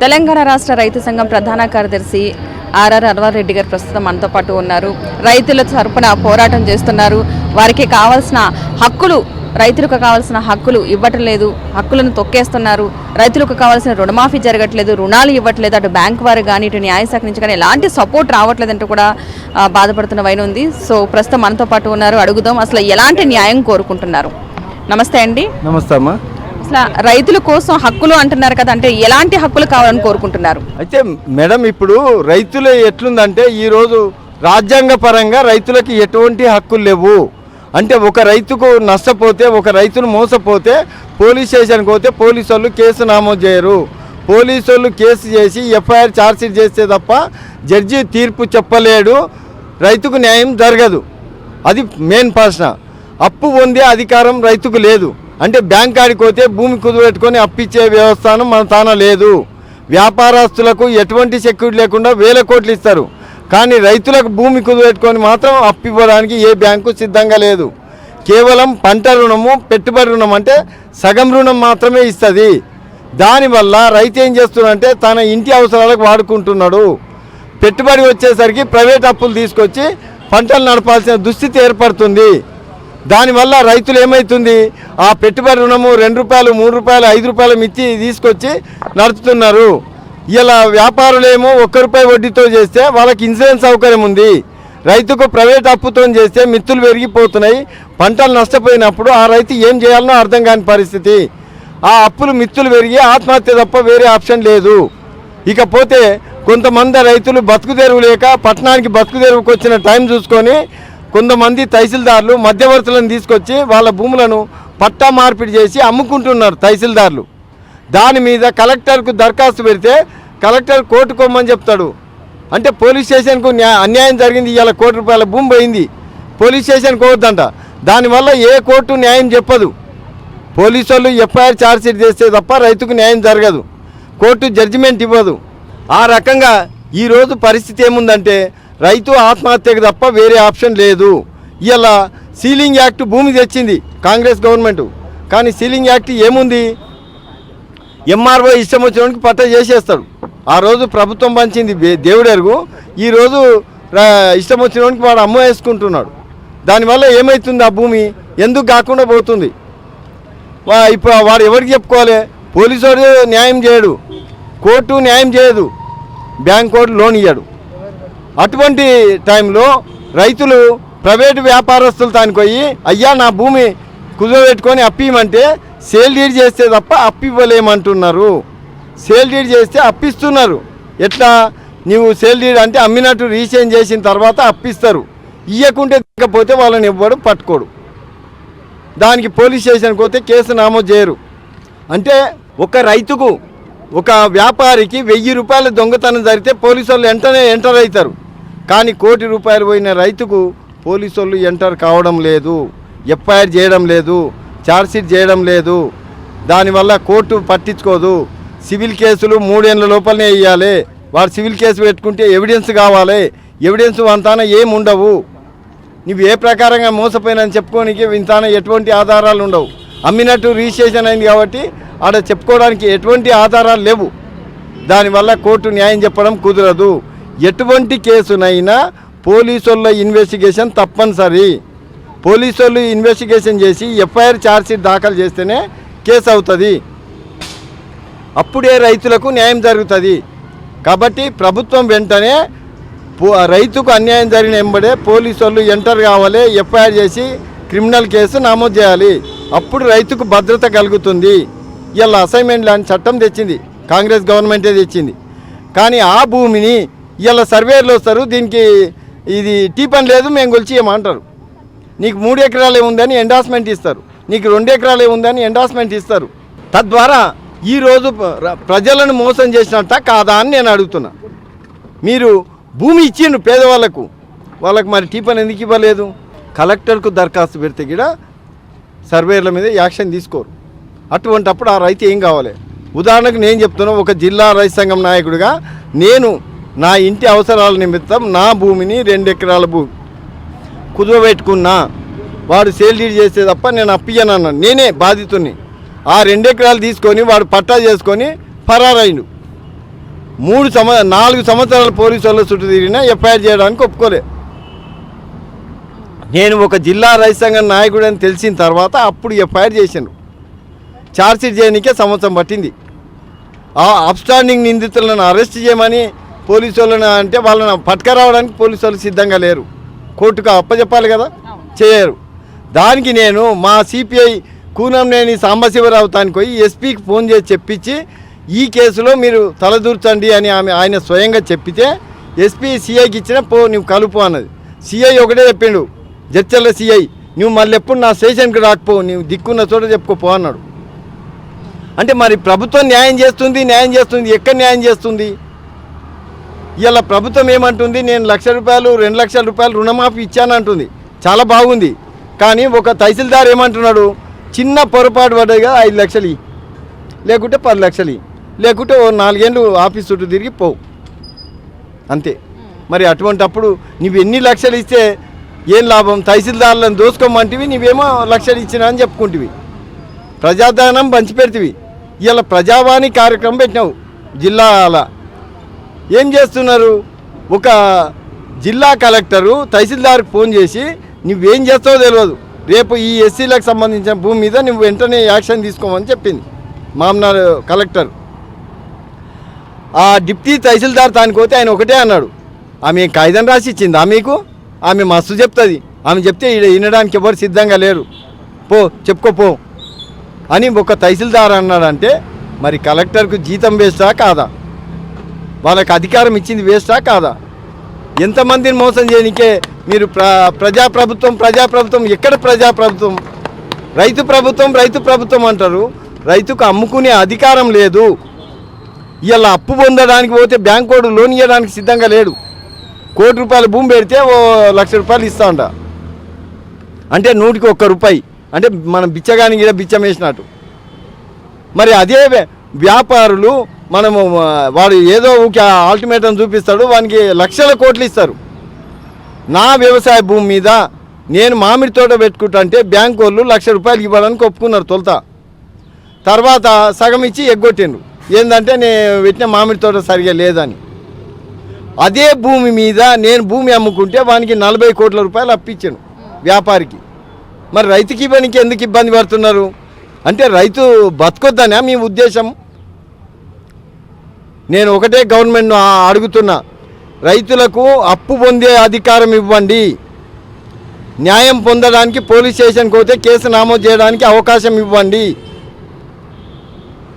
తెలంగాణ రాష్ట్ర రైతు సంఘం ప్రధాన కార్యదర్శి ఆర్ఆర్ అన్వర్రెడ్డి గారు ప్రస్తుతం మనతో పాటు ఉన్నారు. రైతుల తరపున పోరాటం చేస్తున్నారు. వారికి కావాల్సిన హక్కులు, రైతులకు కావాల్సిన హక్కులు ఇవ్వటం లేదు, హక్కులను తొక్కేస్తున్నారు. రైతులకు కావాల్సిన రుణమాఫీ జరగట్లేదు, రుణాలు ఇవ్వట్లేదు. అటు బ్యాంక్ వారు కానీ ఇటు న్యాయశాఖ నుంచి కానీ ఎలాంటి సపోర్ట్ రావట్లేదంటూ కూడా బాధపడుతున్న వైన ఉంది. సో ప్రస్తుతం మనతో పాటు ఉన్నారు, అడుగుదాం అసలు ఎలాంటి న్యాయం కోరుకుంటున్నారు. నమస్తే అండి. నమస్తే అమ్మా. అసలు రైతుల కోసం హక్కులు అంటున్నారు కదా, అంటే ఎలాంటి హక్కులు కావాలని కోరుకుంటున్నారు? అయితే మేడం, ఇప్పుడు రైతులు ఎట్లుందంటే ఈరోజు రాజ్యాంగ పరంగా రైతులకి ఎటువంటి హక్కులు లేవు. అంటే ఒక రైతుకు నష్టపోతే, ఒక రైతును మోసపోతే పోలీస్ స్టేషన్కి పోతే పోలీసు వాళ్ళు కేసు నమోదు చేయరు. పోలీసు వాళ్ళు కేసు చేసి ఎఫ్ఐఆర్ ఛార్జ్షీట్ చేస్తే తప్ప జడ్జి తీర్పు చెప్పలేడు, రైతుకు న్యాయం జరగదు. అది మెయిన్ ప్రశ్న. అప్పు పొందే అధికారం రైతుకు లేదు. అంటే బ్యాంక్ కాడికి పోతే భూమి కుదుపెట్టుకొని అప్పిచ్చే వ్యవస్థను మన తాన లేదు. వ్యాపారస్తులకు ఎటువంటి సెక్యూరిటీ లేకుండా వేల కోట్లు ఇస్తారు, కానీ రైతులకు భూమి కుదుపెట్టుకొని మాత్రం అప్పివ్వడానికి ఏ బ్యాంకు సిద్ధంగా లేదు. కేవలం పంట రుణము, పెట్టుబడి రుణం అంటే సగం రుణం మాత్రమే ఇస్తుంది. దానివల్ల రైతు ఏం చేస్తున్నాడంటే తన ఇంటి అవసరాలకు వాడుకుంటున్నాడు. పెట్టుబడి వచ్చేసరికి ప్రైవేట్ అప్పులు తీసుకొచ్చి పంటలు నడపాల్సిన దుస్థితి ఏర్పడుతుంది. దానివల్ల రైతులు ఏమవుతుంది, ఆ పెట్టుబడి రుణము 2 రూపాయలు, 3 రూపాయలు, 5 రూపాయల మిత్తి తీసుకొచ్చి నడుపుతున్నారు. ఇలా వ్యాపారులేమో 1 రూపాయి వడ్డీతో చేస్తే వాళ్ళకి ఇన్సూరెన్స్ సౌకర్యం ఉంది. రైతుకు ప్రైవేట్ అప్పుతో చేస్తే మిత్తులు పెరిగిపోతున్నాయి. పంటలు నష్టపోయినప్పుడు ఆ రైతు ఏం చేయాలనో అర్థం కాని పరిస్థితి. ఆ అప్పులు మిత్తులు పెరిగి ఆత్మహత్య తప్ప వేరే ఆప్షన్ లేదు. ఇకపోతే కొంతమంది రైతులు బతుకు తెరువు లేక పట్టణానికి బతుకు తెరువుకు వచ్చిన టైం చూసుకొని కొంతమంది తహసీల్దార్లు మధ్యవర్తులను తీసుకొచ్చి వాళ్ళ భూములను పట్టా మార్పిడి చేసి అమ్ముకుంటున్నారు తహసీల్దార్లు. దాని మీద కలెక్టర్కు దరఖాస్తు పెడితే కలెక్టర్ కోర్టుకోమని చెప్తాడు. అంటే పోలీస్ స్టేషన్కు అన్యాయం జరిగింది, ఇవాళ ₹1,00,00,000 భూమి పోయింది, పోలీస్ స్టేషన్కి పోవద్దంట. దానివల్ల ఏ కోర్టు న్యాయం చెప్పదు. పోలీసు వాళ్ళు ఎఫ్ఐఆర్ ఛార్జ్షీట్ చేస్తే తప్ప రైతుకు న్యాయం జరగదు, కోర్టు జడ్జిమెంట్ ఇవ్వదు. ఆ రకంగా ఈరోజు పరిస్థితి ఏముందంటే రైతు ఆత్మహత్యకు తప్ప వేరే ఆప్షన్ లేదు. ఇలా సీలింగ్ యాక్ట్ భూమి తెచ్చింది కాంగ్రెస్ గవర్నమెంట్, కానీ సీలింగ్ యాక్ట్ ఏముంది, ఎంఆర్ఓ ఇష్టం వచ్చినోడికి పట్ట చేసేస్తాడు. ఆ రోజు ప్రభుత్వం పంచింది దేవుడెరుగు, ఈరోజు ఇష్టం వచ్చినోడికి వాడు అమ్మ వేసుకుంటున్నాడు. దానివల్ల ఏమవుతుంది, ఆ భూమి ఎందుకు కాకుండా పోతుంది. ఇప్పుడు వాడు ఎవరికి చెప్పుకోవాలి? పోలీసు వాడు న్యాయం చేయడు, కోర్టు న్యాయం చేయదు, బ్యాంక్ కోర్టు లోన్ ఇయ్యడు. అటువంటి టైంలో రైతులు ప్రైవేటు వ్యాపారస్తులు తానికి పోయి అయ్యా నా భూమి కుదరబెట్టుకొని అప్పిమంటే సేల్ డీడ్ చేస్తే తప్ప అప్పివ్వలేమంటున్నారు. సేల్ డీడ్ చేస్తే అప్పిస్తున్నారు. ఎట్లా? నీవు సేల్ డీడ్ అంటే అమ్మినట్టు రీసైన్ చేసిన తర్వాత అప్పిస్తారు. ఇవ్వకుంటే దిగకపోతే వాళ్ళని ఎవ్వడు పట్టుకోడు. దానికి పోలీస్ స్టేషన్కి పోతే కేసు నమోదు చేయరు. అంటే ఒక రైతుకు, ఒక వ్యాపారికి 1000 రూపాయల దొంగతనం జరిగితే పోలీసు వాళ్ళు వెంటనే ఎంటర్ అవుతారు, కానీ ₹1,00,00,000 పోయిన రైతుకు పోలీసు వాళ్ళు ఎంటర్ కావడం లేదు, ఎఫ్ఐఆర్ చేయడం లేదు, ఛార్జ్షీట్ చేయడం లేదు. దానివల్ల కోర్టు పట్టించుకోదు. సివిల్ కేసులు 3 ఏళ్ళ లోపలనే ఇవ్వాలి. వాడు సివిల్ కేసు పెట్టుకుంటే ఎవిడెన్స్ కావాలి, ఎవిడెన్స్ వంతాన ఏమి ఉండవు. నువ్వు ఏ ప్రకారంగా మోసపోయినని చెప్పుకోనికి ఇంతాన ఎటువంటి ఆధారాలు ఉండవు. అమ్మినట్టు రిజిస్ట్రేషన్ అయింది కాబట్టి ఆడ చెప్పుకోవడానికి ఎటువంటి ఆధారాలు లేవు. దానివల్ల కోర్టు న్యాయం చెప్పడం కుదరదు. ఎటువంటి కేసునైనా పోలీసు వాళ్ళ ఇన్వెస్టిగేషన్ తప్పనిసరి. పోలీసు వాళ్ళు ఇన్వెస్టిగేషన్ చేసి ఎఫ్ఐఆర్ ఛార్జ్షీట్ దాఖలు చేస్తేనే కేసు అవుతుంది, అప్పుడే రైతులకు న్యాయం జరుగుతుంది. కాబట్టి ప్రభుత్వం వెంటనే రైతుకు అన్యాయం జరిగిన వెంబడే పోలీసు వాళ్ళు ఎంటర్ కావాలి, ఎఫ్ఐఆర్ చేసి క్రిమినల్ కేసు నమోదు చేయాలి. అప్పుడు రైతుకు భద్రత కలుగుతుంది. ఇలా అసైన్మెంట్ ల్యాండ్ చట్టం తెచ్చింది కాంగ్రెస్ గవర్నమెంటే తెచ్చింది, కానీ ఆ భూమిని ఇలా సర్వేర్లు వస్తారు, దీనికి ఇది టీ పని లేదు మేము కొలిచి ఏమంటారు. నీకు 3 ఎకరాలే ఉందని ఎండార్స్మెంట్ ఇస్తారు, నీకు 2 ఎకరాలే ఉందని ఎండార్స్మెంట్ ఇస్తారు. తద్వారా ఈరోజు ప్రజలను మోసం చేసినట్ట కాదా అని నేను అడుగుతున్నా. మీరు భూమి ఇచ్చిండ్రు పేదవాళ్ళకు, వాళ్ళకు మరి టీ పని ఎందుకు ఇవ్వలేదు? కలెక్టర్కు దరఖాస్తు పెడితే కూడా సర్వేర్ల మీద యాక్షన్ తీసుకోరు. అటువంటప్పుడు ఆ రైతు ఏం కావాలి? ఉదాహరణకు నేను చెప్తున్నా, ఒక జిల్లా రైతు సంఘం నాయకుడిగా నేను నా ఇంటి అవసరాల నిమిత్తం నా భూమిని 2 ఎకరాల భూమి కుదవబెట్టుకున్నా. వాడు సేల్ డీడ్ చేస్తే తప్ప నేను అప్పియనన్నాను, నేనే బాధితుని. ఆ 2 ఎకరాలు తీసుకొని వాడు పట్టా చేసుకొని ఫరారైండు. 4 సంవత్సరాలు పోలీసు వాళ్ళ చుట్టూ తిరిగినా ఎఫ్ఐఆర్ చేయడానికి ఒప్పుకోలే. నేను ఒక జిల్లా రైతు సంఘం నాయకుడు అని తెలిసిన తర్వాత అప్పుడు ఎఫ్ఐఆర్ చేశాను. ఛార్జ్షీట్ చేయడానికే సంవత్సరం పట్టింది. ఆ అప్స్టాండింగ్ నిందితులను అరెస్ట్ చేయమని పోలీసు వాళ్ళని అంటే వాళ్ళని పట్టుకురావడానికి పోలీసు వాళ్ళు సిద్ధంగా లేరు. కోర్టుకు అప్పచెప్పాలి కదా, చేయరు. దానికి నేను మా సిపిఐ కూనంనేని సాంబశివరావు తానికి పోయి ఎస్పీకి ఫోన్ చేసి చెప్పించి ఈ కేసులో మీరు తలదూర్చండి అని ఆయన స్వయంగా చెప్పితే ఎస్పీ సిఐకి ఇచ్చిన నువ్వు కలుపు అన్నది. సిఐ ఒకటే చెప్పిండు, జడ్చర్ల సిఐ, నువ్వు మళ్ళీ ఎప్పుడు నా స్టేషన్కి రాకపో, నువ్వు దిక్కున్న చోట చెప్పుకోపో అన్నాడు. అంటే మరి ప్రభుత్వం న్యాయం చేస్తుంది ఎక్కడ న్యాయం చేస్తుంది? ఇలా ప్రభుత్వం ఏమంటుంది, నేను ₹1,00,000 2 లక్షల రూపాయలు రుణమాఫీ ఇచ్చానంటుంది, చాలా బాగుంది. కానీ ఒక తహసీల్దార్ ఏమంటున్నాడు, చిన్న పొరపాటు పడ్డదిగా 5 లక్షలు లేకుంటే 10 లక్షలు లేకుంటే 4 ఏళ్ళు ఆఫీస్ చుట్టూ తిరిగి పోవు అంతే. మరి అటువంటప్పుడు నువ్వు ఎన్ని లక్షలు ఇస్తే ఏం లాభం? తహసీల్దార్లను దోసుకోమంటివి, నువ్వేమో 1,00,000 ఇచ్చినా అని చెప్పుకుంటువి, ప్రజాధనం పంచిపెడుతుంది. ఇలా ప్రజావాణి కార్యక్రమం పెట్టినావు జిల్లాల. ఏం చేస్తున్నారు? ఒక జిల్లా కలెక్టరు తహసీల్దార్కి ఫోన్ చేసి నువ్వేం చేస్తావో తెలియదు, రేపు ఈ ఎస్సీలకు సంబంధించిన భూమి మీద నువ్వు వెంటనే యాక్షన్ తీసుకోమని చెప్పింది మామనార్ కలెక్టర్. ఆ డిప్టీ తహసీల్దార్ తానికి పోతే ఆయన ఒకటే అన్నాడు, ఆమె కాగితం రాసి ఇచ్చిందా మీకు? ఆమె మస్తు చెప్తుంది, ఆమె చెప్తే వినడానికి ఎవరు సిద్ధంగా లేరు, చెప్పుకోపో అని ఒక తహసీల్దార్ అన్నాడంటే మరి కలెక్టర్కు జీతం వేస్టా కాదా? వాళ్ళకి అధికారం ఇచ్చింది వేస్టా కాదా? ఎంతమందిని మోసం చేయనికే మీరు ప్రజాప్రభుత్వం ఎక్కడ ప్రజాప్రభుత్వం? రైతు ప్రభుత్వం అంటారు. రైతుకు అమ్ముకునే అధికారం లేదు. ఇలా అప్పు పొందడానికి పోతే బ్యాంకు వాడు లోన్ ఇవ్వడానికి సిద్ధంగా లేడు. ₹1,00,000 భూమి పెడితే ₹1,00,000 ఇస్తా ఉంట, అంటే 100కి ₹1. అంటే మనం బిచ్చగానికి కూడా బిచ్చం వేసినట్టు. మరి అదే వ్యాపారులు మనము వాడు ఏదో ఊకే ఆల్టిమేటం చూపిస్తాడు, వానికి లక్షల కోట్లు ఇస్తారు. నా వ్యవసాయ భూమి మీద నేను మామిడి తోట పెట్టుకుంటా అంటే బ్యాంకు వాళ్ళు ₹1,00,000 ఇవ్వడానికి ఒప్పుకున్నారు తొలుత. తర్వాత సగం ఇచ్చి ఎగ్గొట్టిండ్రు, ఏంటంటే నేను పెట్టిన మామిడి తోట సరిగా లేదని. అదే భూమి మీద నేను భూమి అమ్ముకుంటే వానికి ₹40 కోట్ల అప్పించాను వ్యాపారికి. మరి రైతుకి ఇవ్వడానికి ఎందుకు ఇబ్బంది పడుతున్నారు? అంటే రైతు బతకొద్దనా మీ ఉద్దేశం? నేను ఒకటే గవర్నమెంట్ అడుగుతున్నా, రైతులకు అప్పు పొందే అధికారం ఇవ్వండి. న్యాయం పొందడానికి పోలీస్ స్టేషన్కి పోతే కేసు నమోదు చేయడానికి అవకాశం ఇవ్వండి.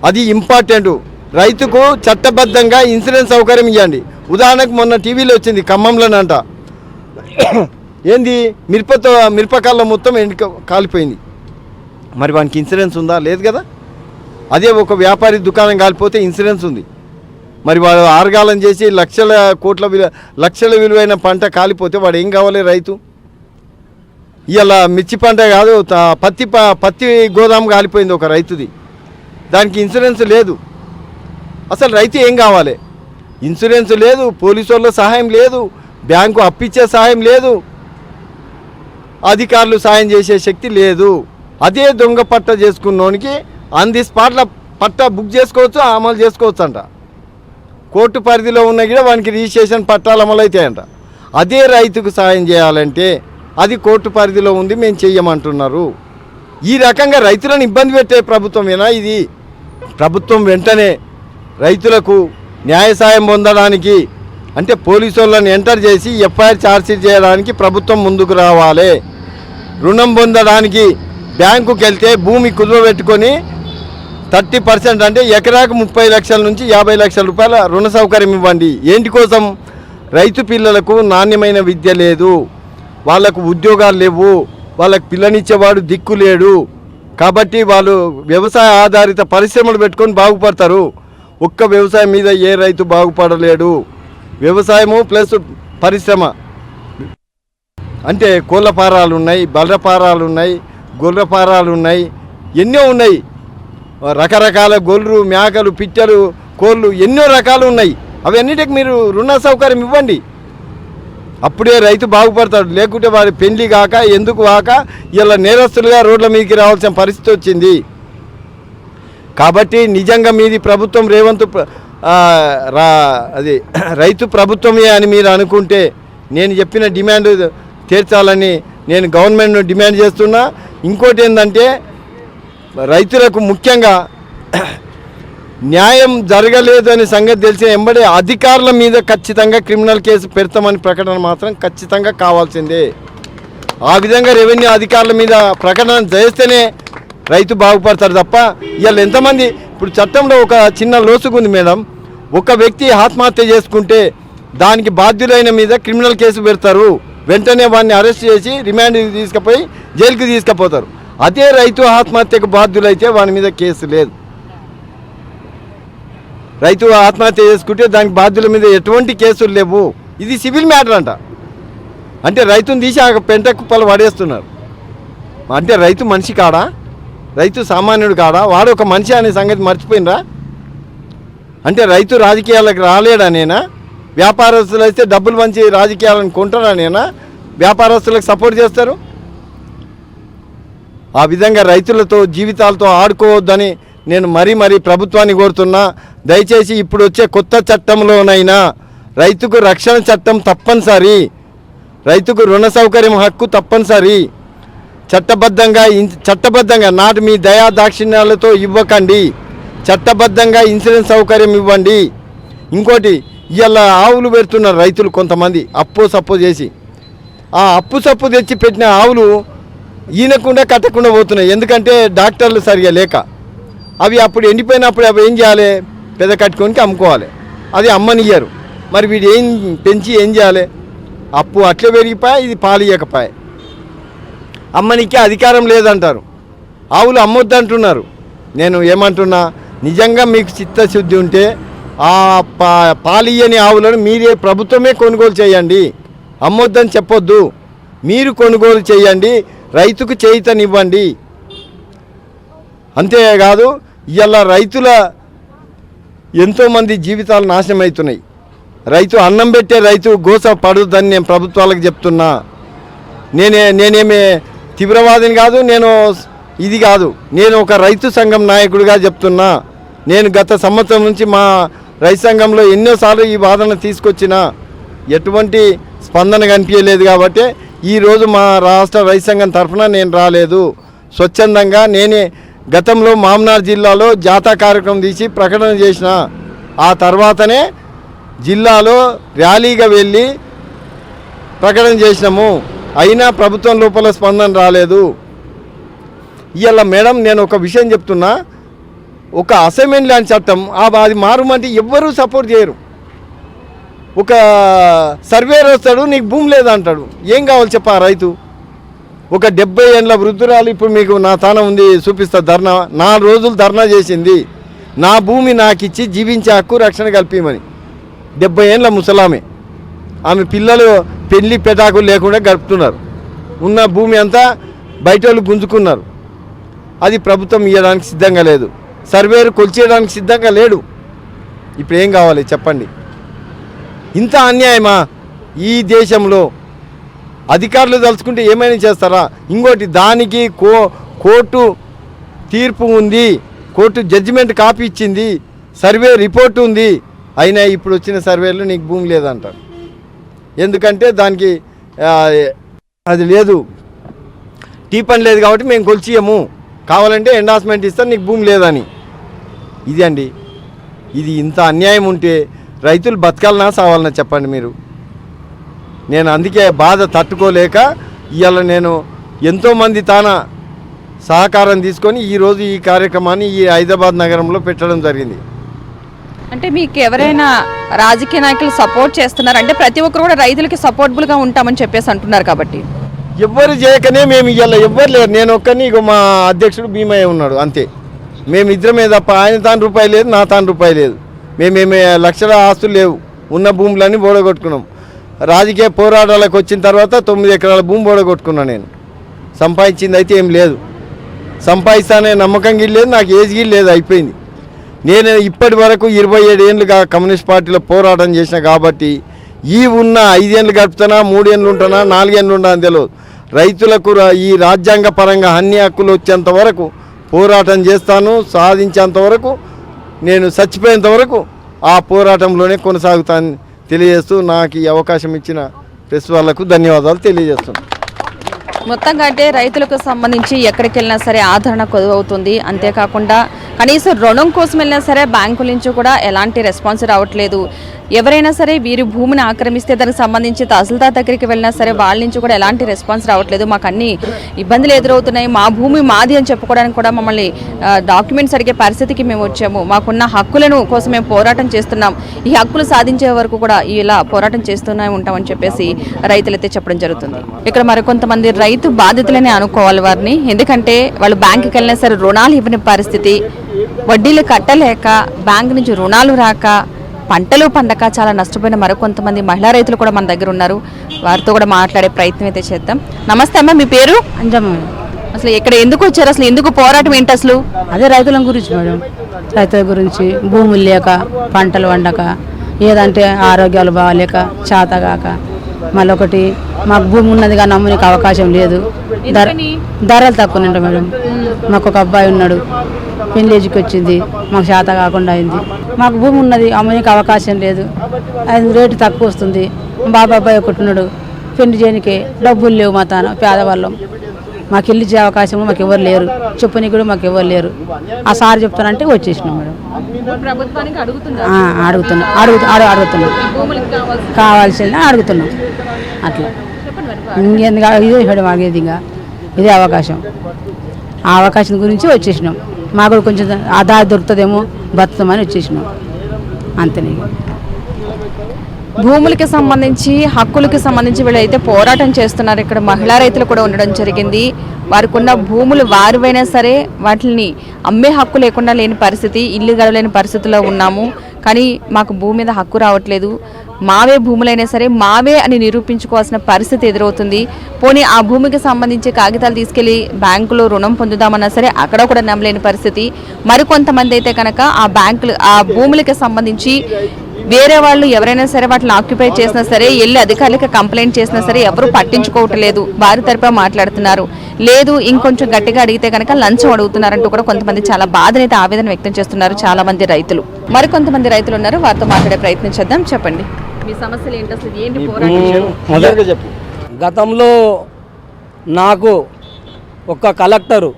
అది ఇంపార్టెంట్. రైతుకు చట్టబద్ధంగా ఇన్సూరెన్స్ సౌకర్యం ఇవ్వండి. ఉదాహరణకు మొన్న టీవీలో వచ్చింది ఖమ్మంలోనంట, ఏంది మిరపకాయల మొత్తం ఎండిక కాలిపోయింది. మరి వానికి ఇన్సూరెన్స్ ఉందా? లేదు కదా. అదే ఒక వ్యాపారి దుకాణం కాలిపోతే ఇన్సూరెన్స్ ఉంది. మరి వాడు ఆరుగాలం చేసి లక్షల విలువైన పంట కాలిపోతే వాడు ఏం కావాలి రైతు? ఇలా మిర్చి పంట కాదు, పత్తి గోదాము కాలిపోయింది ఒక రైతుది, దానికి ఇన్సూరెన్స్ లేదు. అసలు రైతు ఏం కావాలి? ఇన్సూరెన్స్ లేదు, పోలీసు వాళ్ళ సహాయం లేదు, బ్యాంకు అప్పిచ్చే సహాయం లేదు, అధికారులు సాయం చేసే శక్తి లేదు. అదే దొంగ పట్ట చేసుకున్నోనికి ఆన్ ది స్పాట్లో పట్టా బుక్ చేసుకోవచ్చు, అమలు చేసుకోవచ్చు అంట. కోర్టు పరిధిలో ఉన్న కూడా వానికి రిజిస్ట్రేషన్ పట్టాలు అమలు అవుతాయంట. అదే రైతుకు సాయం చేయాలంటే అది కోర్టు పరిధిలో ఉంది, మేము చెయ్యమంటున్నారు. ఈ రకంగా రైతులను ఇబ్బంది పెట్టే ప్రభుత్వమేనా ఇది? ప్రభుత్వం వెంటనే రైతులకు న్యాయ సాయం పొందడానికి అంటే పోలీసు వాళ్ళని ఎంటర్ చేసి ఎఫ్ఐఆర్ ఛార్జ్షీట్ చేయడానికి ప్రభుత్వం ముందుకు రావాలి. రుణం పొందడానికి బ్యాంకుకి వెళ్తే భూమి కుదువబెట్టుకొని 30% అంటే ఎకరాకు 30 లక్షల నుంచి 50 లక్షల రూపాయల రుణ సౌకర్యం ఇవ్వండి. ఏంటి కోసం? రైతు పిల్లలకు నాణ్యమైన విద్య లేదు, వాళ్ళకు ఉద్యోగాలు లేవు, వాళ్ళకు పిల్లనిచ్చేవాడు దిక్కు లేడు. కాబట్టి వాళ్ళు వ్యవసాయ ఆధారిత పరిశ్రమలు పెట్టుకొని బాగుపడతారు. ఒక్క వ్యవసాయం మీద ఏ రైతు బాగుపడలేడు. వ్యవసాయము ప్లస్ పరిశ్రమ అంటే కోళ్ళ ఫారాలు ఉన్నాయి, బర్రె ఫారాలు ఉన్నాయి, గొర్రె ఫారాలు ఉన్నాయి, ఎన్నో ఉన్నాయి. రకరకాల గొర్రెలు, మేకలు, పిట్టలు, కోళ్ళు ఎన్నో రకాలు ఉన్నాయి. అవన్నిటికి మీరు రుణ సౌకర్యం ఇవ్వండి, అప్పుడే రైతు బాగుపడతాడు. లేకుంటే వారి పెళ్లి కాక ఎందుకు కాక ఇలా నేరస్తులుగా రోడ్ల మీదకి రావాల్సిన పరిస్థితి వచ్చింది. కాబట్టి నిజంగా మీది ప్రభుత్వం రేవంత్ అది రైతు ప్రభుత్వమే అని మీరు అనుకుంటే నేను చెప్పిన డిమాండ్ తీర్చాలని నేను గవర్నమెంట్ను డిమాండ్ చేస్తున్నా. ఇంకోటి ఏంటంటే రైతులకు ముఖ్యంగా న్యాయం జరగలేదు అనే సంగతి తెలిసిన వెంబడే అధికారుల మీద ఖచ్చితంగా క్రిమినల్ కేసు పెడతామని ప్రకటన మాత్రం ఖచ్చితంగా కావాల్సిందే. ఆ విధంగా రెవెన్యూ అధికారుల మీద ప్రకటన చేస్తేనే రైతు బాగుపడతారు తప్ప ఇవాళ ఎంతమంది ఇప్పుడు చట్టంలో ఒక చిన్న లోసుగుంది మేడం. ఒక వ్యక్తి ఆత్మహత్య చేసుకుంటే దానికి బాధ్యులైన మీద క్రిమినల్ కేసు పెడతారు, వెంటనే వాడిని అరెస్ట్ చేసి రిమాండ్కి తీసుకుపోయి జైలుకి తీసుకుపోతారు. అదే రైతు ఆత్మహత్యకు బాధ్యులైతే వాని మీద కేసు లేదు. రైతు ఆత్మహత్య చేసుకుంటే దానికి బాధ్యుల మీద ఎటువంటి కేసులు లేవు. ఇది సివిల్ మ్యాటర్ అంట. అంటే రైతుని తీసి ఆ పెంట కుప్పలు పడేస్తున్నారు. అంటే రైతు మనిషి కాడా? రైతు సామాన్యుడు కాడా? వాడు ఒక మనిషి అనే సంగతి మర్చిపోయినరా? అంటే రైతు రాజకీయాలకు రాలేడా? నేనా వ్యాపారస్తులు అయితే డబ్బులు మంచి రాజకీయాలను కొంటారా? నేనా వ్యాపారస్తులకు సపోర్ట్ చేస్తారు? ఆ విధంగా రైతులతో జీవితాలతో ఆడుకోవద్దని నేను మరీ ప్రభుత్వాన్ని కోరుతున్నా. దయచేసి ఇప్పుడు వచ్చే కొత్త చట్టంలోనైనా రైతుకు రక్షణ చట్టం తప్పనిసరి, రైతుకు రుణ సౌకర్యం హక్కు తప్పనిసరి. చట్టబద్ధంగా నాటి మీ దయా దాక్షిణ్యాలతో ఇవ్వకండి. చట్టబద్ధంగా ఇన్సూరెన్స్ సౌకర్యం ఇవ్వండి. ఇంకోటి ఇవాళ ఆవులు పెడుతున్నారు రైతులు కొంతమంది అప్పు సప్పు చేసి. ఆ అప్పు సప్పు తెచ్చి పెట్టిన ఆవులు ఈనకుండా కట్టకుండా పోతున్నాయి. ఎందుకంటే డాక్టర్లు సరిగా లేక అవి అప్పుడు ఎండిపోయినప్పుడు అవి ఏం చేయాలి? పెద్ద కట్టుకొని అమ్ముకోవాలి. అది అమ్మనియ్యారు. మరి వీడు ఏం పెంచి ఏం చేయాలి? అప్పు అట్లే పెరిగిపోయా, ఇది పాలు ఇవ్వకపోయా. అమ్మనికే అధికారం లేదంటారు. ఆవులు అమ్మొద్దు అంటున్నారు. నేను ఏమంటున్నా, నిజంగా మీకు చిత్తశుద్ధి ఉంటే ఆ పాలియని ఆవులను మీరే ప్రభుత్వమే కొనుగోలు చేయండి. అమ్మొద్దని చెప్పొద్దు, మీరు కొనుగోలు చేయండి, రైతుకు చేయితనివ్వండి. అంతేకాదు ఇవాళ రైతుల ఎంతోమంది జీవితాలు నాశనం అవుతున్నాయి. రైతు అన్నం పెట్టే రైతు గోస పడుద్దని నేను ప్రభుత్వాలకు చెప్తున్నా. నేనేమి తీవ్రవాదిని కాదు, ఇది కాదు. నేను ఒక రైతు సంఘం నాయకుడిగా చెప్తున్నా. నేను గత సంవత్సరం నుంచి మా రైతు సంఘంలో ఎన్నోసార్లు ఈ వాదన తీసుకొచ్చినా ఎటువంటి స్పందన కనిపించలేదు. కాబట్టి ఈరోజు మా రాష్ట్ర రైతు సంఘం తరఫున నేను రాలేదు. స్వచ్ఛందంగా నేనే గతంలో మామ్నార్ జిల్లాలో జాతా కార్యక్రమం తీసి ప్రకటన చేసిన. ఆ తర్వాతనే జిల్లాలో ర్యాలీగా వెళ్ళి ప్రకటన చేసినాము. అయినా ప్రభుత్వం లోపల స్పందన రాలేదు. ఇవాళ మేడం నేను ఒక విషయం చెప్తున్నా. ఒక అసైన్మెంట్ ల్యాండ్ చట్టం అది మారుమంటే ఎవ్వరూ సపోర్ట్ చేయరు. ఒక సర్వేర్ వస్తాడు, నీకు భూమి లేదంటాడు. ఏం కావాలి చెప్పా రైతు? ఒక 70 ఏళ్ళ వృద్ధురాలు ఇప్పుడు మీకు నా తాన ఉంది చూపిస్తా. ధర్నా 4 రోజులు ధర్నా చేసింది. నా భూమి నాకు ఇచ్చి జీవించే హక్కు రక్షణ కల్పించమని. 70 ఏళ్ళ ముసలామె. ఆమె పిల్లలు పెళ్లి పెటాకులు లేకుండా గడుపుతున్నారు. ఉన్న భూమి అంతా బయట వాళ్ళు గుంజుకున్నారు. అది ప్రభుత్వం ఇవ్వడానికి సిద్ధంగా లేదు. సర్వేరు కొలిచేయడానికి సిద్ధంగా లేడు. ఇప్పుడు ఏం కావాలి చెప్పండి? ఇంత అన్యాయమా ఈ దేశంలో? అధికారులు తలుచుకుంటే ఏమైనా చేస్తారా? ఇంకోటి దానికి కోర్టు తీర్పు ఉంది, కోర్టు జడ్జిమెంట్ కాపీ ఇచ్చింది, సర్వే రిపోర్ట్ ఉంది. అయినా ఇప్పుడు వచ్చిన సర్వేలో నీకు భూమి లేదంటారు. ఎందుకంటే దానికి అది లేదు, టీపన్ లేదు కాబట్టి మేము కొలిచియము, కావాలంటే ఎండార్స్మెంట్ ఇస్తాం, నీకు భూమి లేదని. ఇది అండి, ఇది ఇంత అన్యాయం ఉంటే రైతులు బతకాలనా సావాలనా చెప్పండి మీరు? నేను అందుకే బాధ తట్టుకోలేక ఇవాళ నేను ఎంతోమంది తాన సహకారం తీసుకొని ఈరోజు ఈ కార్యక్రమాన్ని ఈ హైదరాబాద్ నగరంలో పెట్టడం జరిగింది. అంటే మీకు ఎవరైనా రాజకీయ నాయకులు సపోర్ట్ చేస్తున్నారు అంటే ప్రతి ఒక్కరు కూడా రైతులకి సపోర్టబుల్గా ఉంటామని చెప్పేసి అంటున్నారు. కాబట్టి ఎవ్వరు చేయకనే మేము ఇవాళ ఎవ్వరు లేరు. నేను ఒక్కని మా అధ్యక్షుడు భీమయ్య ఉన్నాడు అంతే. మేము ఇద్దరమే తప్ప ఆయన తాను రూపాయి లేదు, నా తాను రూపాయి లేదు. మేమేమి లక్షల ఆస్తులు లేవు. ఉన్న భూములన్నీ బోడగొట్టుకున్నాం. రాజకీయ పోరాటాలకు వచ్చిన తర్వాత 9 ఎకరాల భూమి బోడగొట్టుకున్నాను. నేను సంపాదించింది అయితే ఏం లేదు. సంపాదిస్తానే నమ్మకం గిల్లేదు, నాకు ఏజ్ గిల్ లేదు, అయిపోయింది. నేను ఇప్పటి వరకు 27 ఏళ్ళుగా కమ్యూనిస్ట్ పార్టీలో పోరాటం చేసిన కాబట్టి ఈ ఉన్న 5 ఏళ్ళు గడుపుతానా, 3 ఏళ్ళు ఉంటానా, 4 ఏళ్ళు ఉంటానా తెలియదు. రైతులకు ఈ రాజ్యాంగ పరంగా అన్ని హక్కులు వచ్చేంత వరకు పోరాటం చేస్తాను. సాధించేంత వరకు, నేను చచ్చిపోయేంత వరకు ఆ పోరాటంలోనే కొనసాగుతాను తెలియజేస్తూ నాకు ఈ అవకాశం ఇచ్చిన ప్రెస్ వాళ్ళకు ధన్యవాదాలు తెలియజేస్తున్నాను. మొత్తంగా అంటే రైతులకు సంబంధించి ఎక్కడికి వెళ్ళినా సరే ఆదరణ కొదువవుతుంది. అంతేకాకుండా కనీసం రుణం కోసం వెళ్ళినా సరే బ్యాంకుల నుంచి కూడా ఎలాంటి రెస్పాన్స్ రావట్లేదు. ఎవరైనా సరే వీరి భూమిని ఆక్రమిస్తే దానికి సంబంధించి తహసీల్దార్ దగ్గరికి వెళ్ళినా సరే వాళ్ళ నుంచి కూడా ఎలాంటి రెస్పాన్స్ రావట్లేదు. మాకు అన్ని ఇబ్బందులు ఎదురవుతున్నాయి, మా భూమి మాది అని చెప్పుకోవడానికి కూడా మమ్మల్ని డాక్యుమెంట్స్ అడిగే పరిస్థితికి మేము వచ్చాము. మాకున్న హక్కులను కోసం మేము పోరాటం చేస్తున్నాం, ఈ హక్కులు సాధించే వరకు కూడా ఇలా పోరాటం చేస్తూనే ఉంటామని చెప్పేసి రైతులైతే చెప్పడం జరుగుతుంది. ఇక్కడ మరికొంతమంది రైతు బాధితులనే అనుకోవాలి వారిని. ఎందుకంటే వాళ్ళు బ్యాంకుకి వెళ్ళినా సరే రుణాలు ఇవ్వని పరిస్థితి, వడ్డీలు కట్టలేక బ్యాంక్ నుంచి రుణాలు రాక పంటలు పండక చాలా నష్టపోయిన మరికొంతమంది మహిళా రైతులు కూడా మన దగ్గర ఉన్నారు. వారితో కూడా మాట్లాడే ప్రయత్నం అయితే చేద్దాం. నమస్తే అమ్మ, మీ పేరు? అంజమ్మ. అసలు ఇక్కడ ఎందుకు వచ్చారు, అసలు ఎందుకు పోరాటం ఏంటి అసలు? అదే రైతుల గురించి మేడం, రైతుల గురించి భూములు లేక పంటలు వండక ఏదంటే ఆరోగ్యాలు బాగాలేక చేతగాక మళ్ళొకటి మాకు భూమి ఉన్నది కానీ అమ్మనికి అవకాశం లేదు, ధరలు తక్కువ ఉంటాయి మేడం. మాకు ఒక అబ్బాయి ఉన్నాడు, పెళ్ళేజ్కి వచ్చింది, మాకు చేత కాకుండా అయింది. మాకు భూమి ఉన్నది, అమ్మనికి అవకాశం లేదు, అది రేటు తక్కువ వస్తుంది. బాబా అబ్బాయి ఒకటి ఉన్నాడు, పెళ్లి చేయడానికి డబ్బులు లేవు, మా తాన పేదవాళ్ళం, మాకు ఇల్లు ఇచ్చే అవకాశం మాకు ఎవరు లేరు, చెప్పని కూడా మాకు ఎవరు లేరు. ఆ సార్ చెప్తానంటే వచ్చేసినాం మేడం. అడుగుతున్నాం కావాల్సింది అడుగుతున్నాం అట్లా. ఇంకెందుకు ఇదే మాకేది, ఇంకా ఇదే అవకాశం. ఆ అవకాశం గురించి వచ్చేసినాం. మాకు కూడా కొంచెం ఆదాయం దొరుకుతుందేమో బతుకుతామని వచ్చేసినాం, అంతనే. భూములకి సంబంధించి హక్కులకి సంబంధించి వీళ్ళైతే పోరాటం చేస్తున్నారు. ఇక్కడ మహిళా రైతులు కూడా ఉండడం జరిగింది. వారికి ఉన్న భూములు వారివైనా సరే వాటిని అమ్మే హక్కు లేకుండా లేని పరిస్థితి, ఇల్లు గడవలేని పరిస్థితిలో ఉన్నాము. కానీ మాకు భూమి మీద హక్కు రావట్లేదు, మావే భూములైనా సరే మావే అని నిరూపించుకోవాల్సిన పరిస్థితి ఎదురవుతుంది. పోనీ ఆ భూమికి సంబంధించి కాగితాలు తీసుకెళ్లి బ్యాంకులో రుణం పొందుదామన్నా సరే అక్కడ కూడా నమ్మలేని పరిస్థితి. మరికొంతమంది అయితే కనుక ఆ భూములకి సంబంధించి వేరే వాళ్ళు ఎవరైనా సరే వాటిని ఆక్యుపై చేసినా సరే వెళ్ళి అధికారులకు కంప్లైంట్ చేసినా సరే ఎవరు పట్టించుకోవట్లేదు, వారి తరపున మాట్లాడుతున్నారు. లేదు ఇంకొంచెం గట్టిగా అడిగితే కనుక లంచం అడుగుతున్నారంటూ కూడా కొంతమంది చాలా బాధనైతే ఆవేదన వ్యక్తం చేస్తున్నారు చాలా మంది రైతులు. మరికొంతమంది రైతులు ఉన్నారు, వారితో మాట్లాడే ప్రయత్నం చేద్దాం. చెప్పండి, మీ సమస్యలు ఏంటి, అసలు ఏంటి పోరాటం? గతంలో నాకు ఒక కలెక్టరు,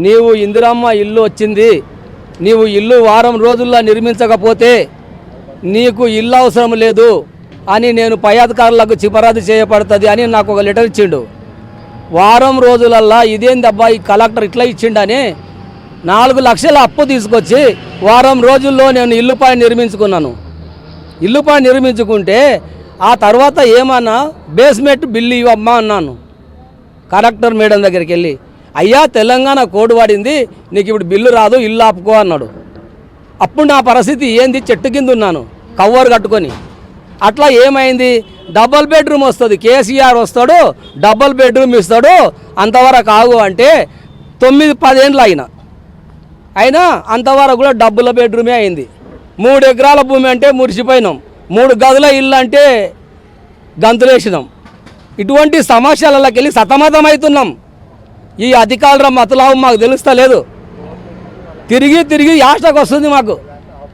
నీవు ఇందిరమ్మ ఇల్లు వచ్చింది, నీవు ఇల్లు వారం రోజుల్లో నిర్మించకపోతే నీకు ఇల్లు అవసరం లేదు అని నేను పై అధికారులకు చిపరాదు చేయబడుతుంది అని నాకు ఒక లెటర్ ఇచ్చిండు. వారం రోజులల్లా ఇదేందబ్బా ఈ కలెక్టర్ ఇట్లా ఇచ్చిండని 4 లక్షల అప్పు తీసుకొచ్చి వారం రోజుల్లో నేను ఇల్లుపై నిర్మించుకున్నాను. ఇల్లుపై నిర్మించుకుంటే ఆ తర్వాత ఏమన్నా బేస్మెంట్ బిల్లు ఇవ్వమ్మా అన్నాను కలెక్టర్ మేడం దగ్గరికి వెళ్ళి. అయ్యా తెలంగాణ కోడ్ వాడింది, నీకు ఇప్పుడు బిల్లు రాదు, ఇల్లు ఆపుకో అన్నాడు. అప్పుడు నా పరిస్థితి ఏంది, చెట్టు కింద ఉన్నాను కవర్ కట్టుకొని. అట్లా ఏమైంది, డబల్ బెడ్రూమ్ వస్తుంది, కేసీఆర్ వస్తాడు డబల్ బెడ్రూమ్ ఇస్తాడు, అంతవరకు ఆగు అంటే 9-10 ఏళ్ళు అయినా అంతవరకు కూడా డబ్బుల బెడ్రూమే అయింది. 3 ఎకరాల భూమి అంటే మురిసిపోయినాం, 3 గదుల ఇల్లు అంటే గంతులేసినాం. ఇటువంటి సమస్యలకి వెళ్ళి సతమతమవుతున్నాం. ఈ అధికారుల మతలాభం మాకు తెలుస్తలేదు. తిరిగి యాస్టకు వస్తుంది మాకు,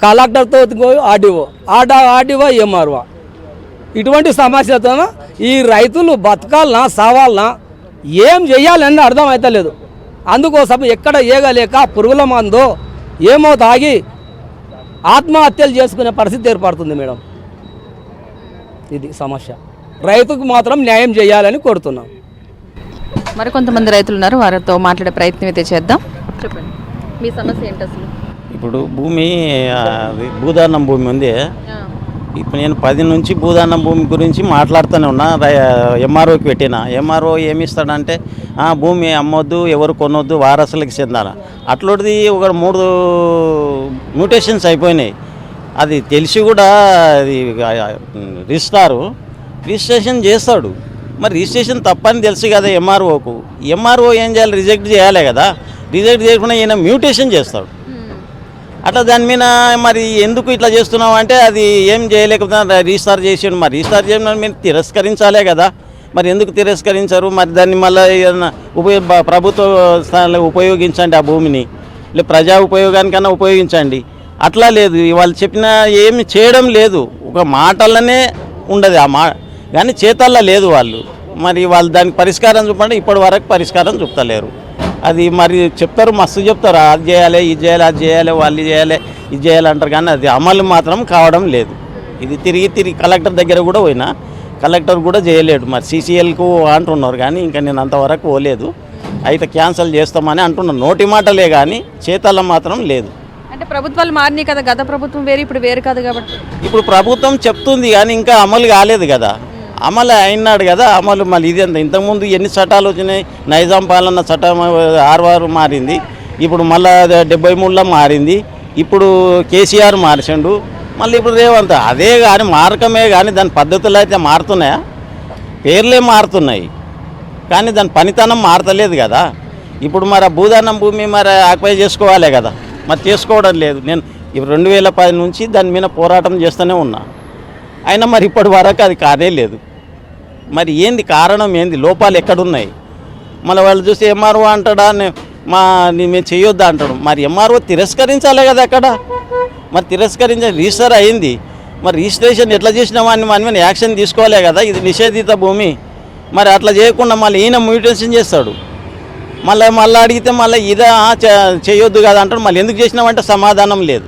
కలెక్టర్తో ఆర్డీఓ ఎంఆర్ఓ. ఇటువంటి సమస్యలతో ఈ రైతులు బతకాలనా సావాలనా ఏం చెయ్యాలని అర్థం అవుతలేదు. అందుకోసం ఎక్కడ ఏగలేక పురుగుల మందో ఏమో తాగి ఆత్మహత్యలు చేసుకునే పరిస్థితి ఏర్పడుతుంది మేడం. ఇది సమస్య. రైతుకు మాత్రం న్యాయం చేయాలని కోరుతున్నాం. మరికొంతమంది రైతులు ఉన్నారు, వారితో మాట్లాడే ప్రయత్నం అయితే చేద్దాం. చెప్పండి, మీ సమస్య ఏంటి అసలు? ఇప్పుడు భూమి భూదానం భూమి ఉంది. ఇప్పుడు నేను 10 నుంచి భూదానం భూమి గురించి మాట్లాడుతూనే ఉన్నా. ఎంఆర్ఓకి పెట్టిన. ఎంఆర్ఓ ఏమి ఇస్తాడంటే భూమి అమ్మొద్దు, ఎవరు కొనొద్దు, వారసులకి చెందాల. అట్లది ఒక 3 మ్యూటేషన్స్ అయిపోయినాయి. అది తెలిసి కూడా అది రిజిస్ట్రేషన్ చేస్తాడు. మరి రిజిస్ట్రేషన్ తప్పని తెలుసు కదా ఎంఆర్ఓకు. ఎంఆర్ఓ ఏం చేయాలి, రిజెక్ట్ చేయాలి కదా. రిజెక్ట్ చేయకుండా ఈయన మ్యూటేషన్ చేస్తాడు. అట్లా దాని మీద మరి ఎందుకు ఇట్లా చేస్తున్నావు అంటే అది ఏం చేయలేకపోతే రీస్టార్ చేసాడు. మరి రీస్టార్ చేయడం మీరు తిరస్కరించాలే కదా. మరి ఎందుకు తిరస్కరించారు? మరి దాన్ని మళ్ళీ ఏదైనా ప్రభుత్వ స్థానంలో ఉపయోగించండి, ఆ భూమిని. లేదా ప్రజా ఉపయోగానికన్నా ఉపయోగించండి. అట్లా లేదు, వాళ్ళు చెప్పిన ఏమి చేయడం లేదు, ఒక మాటలనే ఉండదు ఆ కానీ చేతల్లో లేదు వాళ్ళు. మరి వాళ్ళు దానికి పరిష్కారం చూపండి, ఇప్పటి వరకు పరిష్కారం చూపుతలేరు. అది మరి చెప్తారు, మస్తు చెప్తారు, అది చేయాలి, ఇది చేయాలి, అది చేయాలి, వాళ్ళు చేయాలి, ఇది చేయాలి అంటారు, కానీ అది అమలు మాత్రం కావడం లేదు. ఇది తిరిగి కలెక్టర్ దగ్గర కూడా పోయినా, కలెక్టర్ కూడా చేయలేడు. మరి సీసీఎల్కు అంటున్నారు, కానీ ఇంకా నేను అంతవరకు పోలేదు. అయితే క్యాన్సిల్ చేస్తామని అంటున్నాను, నోటి మాటలే కానీ చేతల్లో మాత్రం లేదు. అంటే ప్రభుత్వాలు మారినాయి కదా, గత ప్రభుత్వం వేరు ఇప్పుడు వేరు కాదు కాబట్టి. ఇప్పుడు ప్రభుత్వం చెప్తుంది కానీ ఇంకా అమలు కాలేదు కదా, అమలు అయినాడు కదా అమలు. మళ్ళీ ఇది అంత ఇంతకుముందు ఎన్ని చట్టాలు వచ్చినాయి, నైజాం పాలన చట్టం 6 మారింది, ఇప్పుడు మళ్ళీ 73లో మారింది, ఇప్పుడు కేసీఆర్ మార్చిండు, మళ్ళీ ఇప్పుడు రేవంత్. అదే కానీ మార్గమే కానీ దాని పద్ధతులు అయితే మారుతున్నాయా? పేర్లే మారుతున్నాయి కానీ దాని పనితనం మారతలేదు కదా. ఇప్పుడు మరి ఆ భూదానం భూమి మరి ఆక్యుపై చేసుకోవాలే కదా, మరి చేసుకోవడం లేదు. నేను 2010 నుంచి దాని మీద పోరాటం చేస్తూనే ఉన్నా, అయినా మరి ఇప్పటి వరకు అది కానే లేదు. మరి ఏంది కారణం, ఏంది లోపాలు ఎక్కడున్నాయి? మళ్ళీ వాళ్ళు చూసి ఎంఆర్ఓ అంటాడా, మేము చేయొద్దా అంటాడు. మరి ఎంఆర్ఓ తిరస్కరించాలి కదా అక్కడ, మరి తిరస్కరించాలి, రిజిస్టర్ అయింది, మరి రిజిస్ట్రేషన్ ఎట్లా చేసినామని మన మీద యాక్షన్ తీసుకోవాలే కదా. ఇది నిషేధిత భూమి, మరి అట్లా చేయకుండా మళ్ళీ ఈయన మ్యూటేషన్ చేస్తాడు. మళ్ళీ అడిగితే మళ్ళీ ఇదే చేయొద్దు కదా అంటాడు. మళ్ళీ ఎందుకు చేసినామంటే సమాధానం లేదు.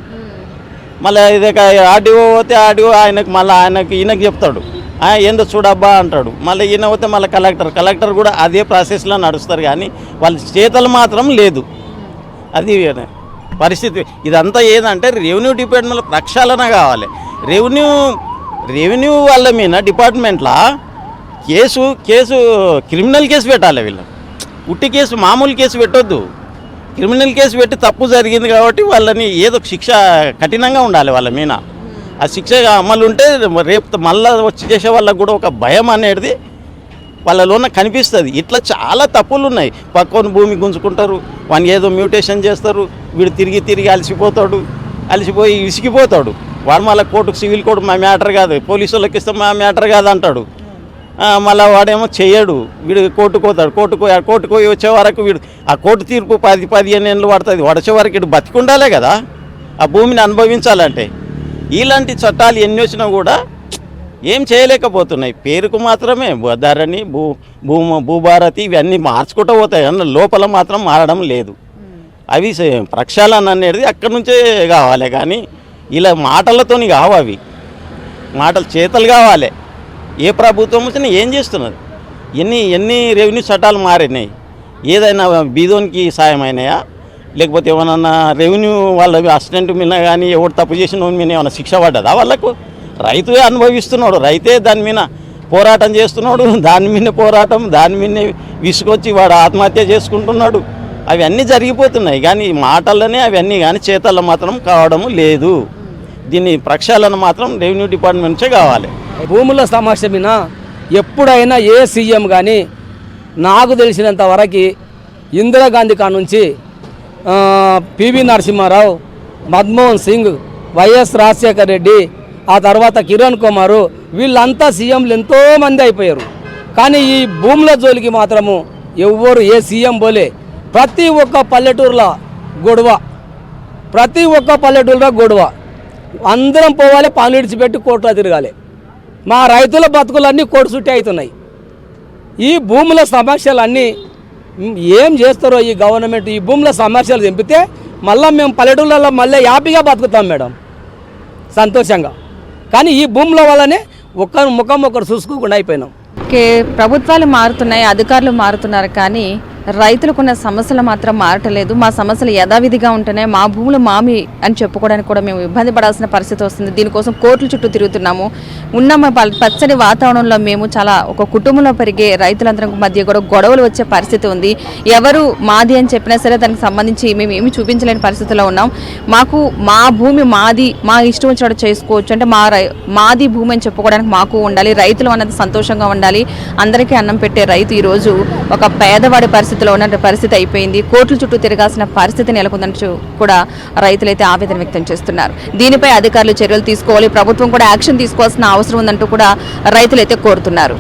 మళ్ళీ ఇదే ఆర్డీఓ పోతే ఆర్డీఓ ఆయనకి ఈయనకి చెప్తాడు, ఏందో చూడబ్బా అంటాడు. మళ్ళీ ఈయన పోతే మళ్ళీ కలెక్టర్ కూడా అదే ప్రాసెస్లో నడుస్తారు, కానీ వాళ్ళ చేతలు మాత్రం లేదు. అది పరిస్థితి. ఇదంతా ఏదంటే రెవెన్యూ డిపార్ట్మెంట్లో ప్రక్షాళన కావాలి. రెవెన్యూ వాళ్ళ మీద డిపార్ట్మెంట్లో కేసు క్రిమినల్ కేసు పెట్టాలి. వీళ్ళు ఉట్టి కేసు, మామూలు కేసు పెట్టొద్దు, క్రిమినల్ కేసు పెట్టి తప్పు జరిగింది కాబట్టి వాళ్ళని ఏదో శిక్ష కఠినంగా ఉండాలి వాళ్ళ మీద. ఆ శిక్ష అమలు ఉంటే రేపు మళ్ళీ వచ్చి చేసే వాళ్ళకు కూడా ఒక భయం అనేది వాళ్ళలోన కనిపిస్తుంది. ఇట్లా చాలా తప్పులు ఉన్నాయి. పక్కన భూమి గుంజుకుంటారు, వాడిని ఏదో మ్యూటేషన్ చేస్తారు, వీడు తిరిగి అలసిపోయి విసిగిపోతాడు. వాడు మళ్ళీ కోర్టుకు, సివిల్ కోర్టు మా మ్యాటర్ కాదు, పోలీసు వాళ్ళకి ఇస్తే మా మ్యాటర్ కాదు అంటాడు. మళ్ళీ వాడేమో చేయడు, వీడు కోర్టుకు పోతాడు. కోర్టుకు పోయి వచ్చే వరకు వీడు ఆ కోర్టు తీర్పు 10-15 ఏళ్ళు పడుతుంది. వాడు వచ్చే వరకు వీడు బతికుండాలే కదా ఆ భూమిని అనుభవించాలంటే. ఇలాంటి చట్టాలు ఎన్ని వచ్చినా కూడా ఏం చేయలేకపోతున్నాయి. పేరుకు మాత్రమే ధరణి, భూభారతి ఇవన్నీ మార్చుకుంటూ పోతాయి, అన్న లోపల మాత్రం మారడం లేదు. అవి ప్రక్షాళన అనేది అక్కడి నుంచే కావాలి, కానీ ఇలా మాటలతోని కావు. అవి మాటలు చేతలు కావాలి. ఏ ప్రభుత్వం వచ్చినా ఏం చేస్తున్నది? ఎన్ని రెవెన్యూ చట్టాలు మారినాయి? ఏదైనా బీదోనికి సాయం అయినాయా? లేకపోతే ఏమన్నా రెవెన్యూ వాళ్ళ అసిస్టెంట్ మీద కానీ ఎవరు తప్పు చేసిన మీద ఏమైనా శిక్ష పడ్డదా వాళ్ళకు? రైతే అనుభవిస్తున్నాడు, రైతే దాని మీద పోరాటం చేస్తున్నాడు, దాని మీద విసుకొచ్చి వాడు ఆత్మహత్య చేసుకుంటున్నాడు. అవన్నీ జరిగిపోతున్నాయి, కానీ మాటల్లోనే అవన్నీ, కానీ చేతల్లో మాత్రం కావడం లేదు. దీన్ని ప్రక్షాళన మాత్రం రెవెన్యూ డిపార్ట్మెంట్ నుంచే కావాలి. భూముల సమస్య మీద ఎప్పుడైనా ఏ సీఎం కానీ నాకు తెలిసినంత వరకు ఇందిరాగాంధీ కాడ నుంచి పివి నరసింహారావు, మన్మోహన్ సింగ్, వైఎస్ రాజశేఖర్ రెడ్డి, ఆ తర్వాత కిరణ్ కుమారు, వీళ్ళంతా సీఎంలు ఎంతోమంది అయిపోయారు. కానీ ఈ భూముల జోలికి మాత్రము ఎవ్వరు ఏ సీఎం పోలే. ప్రతి ఒక్క పల్లెటూరులో గొడవ, అందరం పోవాలి, పనులు ఇడిచిపెట్టి కోర్టులో తిరగాలి. మా రైతుల బతుకులన్నీ కోర్టు చుట్టి అవుతున్నాయి. ఈ భూముల సమస్యలన్నీ ఏం చేస్తారో ఈ గవర్నమెంట్. ఈ భూముల సమస్యలు తెంపితే మళ్ళీ మేము పల్లెటూళ్ళలో మళ్ళీ హ్యాపీగా బతుకుతాం మేడం, సంతోషంగా. కానీ ఈ భూముల వల్లనే ముఖం ఒకరు చూసుకోకుండా అయిపోయినాం. ప్రభుత్వాలు మారుతున్నాయి, అధికారులు మారుతున్నారు, కానీ రైతులకున్న సమస్యలు మాత్రం మారటలేదు. మా సమస్యలు యథావిధిగా ఉంటున్నాయి, మా భూములు మామి అని చెప్పుకోవడానికి కూడా మేము ఇబ్బంది పడాల్సిన పరిస్థితి వస్తుంది. దీనికోసం కోర్టుల చుట్టూ తిరుగుతున్నాము. ఉన్న పచ్చని వాతావరణంలో మేము చాలా ఒక కుటుంబంలో పెరిగే రైతులందరి మధ్య కూడా గొడవలు వచ్చే పరిస్థితి ఉంది. ఎవరు మాది అని చెప్పినా సరే దానికి సంబంధించి మేము ఏమి చూపించలేని పరిస్థితిలో ఉన్నాం. మాకు మా భూమి మాది, మా ఇష్టం వచ్చినట్టు చేసుకోవచ్చు అంటే మాది భూమి అని చెప్పుకోవడానికి మాకు ఉండాలి. రైతులు అన్నది సంతోషంగా ఉండాలి. అందరికీ అన్నం పెట్టే రైతు ఈరోజు ఒక పేదవాడి పరిస్థితిలో ఉన్న పరిస్థితి అయిపోయింది. కోర్టుల చుట్టూ తిరగాల్సిన పరిస్థితి నెలకొందంటూ కూడా రైతులైతే ఆవేదన వ్యక్తం చేస్తున్నారు. దీనిపై అధికారులు చర్యలు తీసుకోవాలి, ప్రభుత్వం కూడా యాక్షన్ తీసుకోవాల్సిన అవసరం ఉందంటూ కూడా రైతులైతే కోరుతున్నారు.